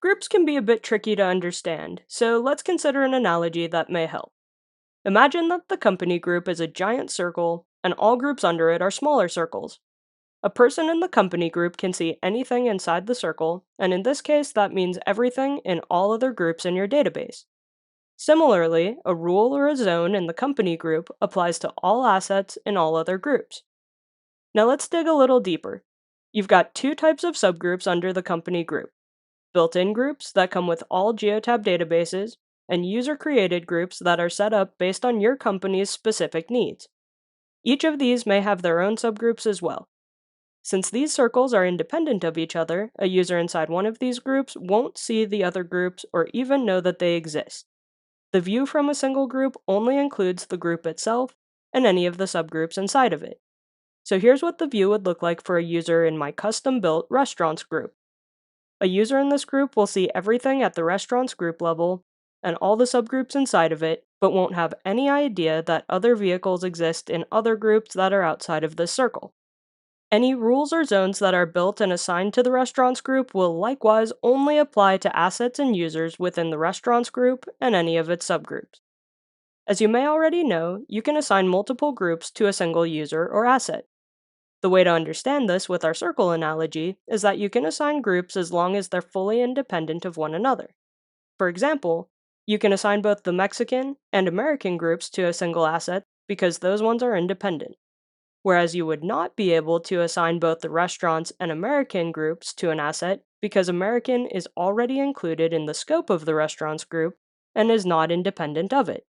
Subgroups can be a bit tricky to understand, so let's consider an analogy that may help. Imagine that the company group is a giant circle, and all groups under it are smaller circles. A person in the company group can see anything inside the circle, and in this case, that means everything in all other groups in your database. Similarly, a rule or a zone in the company group applies to all assets in all other groups. Now let's dig a little deeper. You've got two types of subgroups under the company group: built-in groups that come with all Geotab databases, and user-created groups that are set up based on your company's specific needs. Each of these may have their own subgroups as well. Since these circles are independent of each other, a user inside one of these groups won't see the other groups or even know that they exist. The view from a single group only includes the group itself and any of the subgroups inside of it. So here's what the view would look like for a user in my custom-built restaurants group. A user in this group will see everything at the restaurants group level and all the subgroups inside of it, but won't have any idea that other vehicles exist in other groups that are outside of this circle. Any rules or zones that are built and assigned to the restaurants group will likewise only apply to assets and users within the restaurants group and any of its subgroups. As you may already know, you can assign multiple groups to a single user or asset. The way to understand this with our circle analogy is that you can assign groups as long as they're fully independent of one another. For example, you can assign both the Mexican and American groups to a single asset because those ones are independent. Whereas you would not be able to assign both the restaurants and American groups to an asset because American is already included in the scope of the restaurants group and is not independent of it.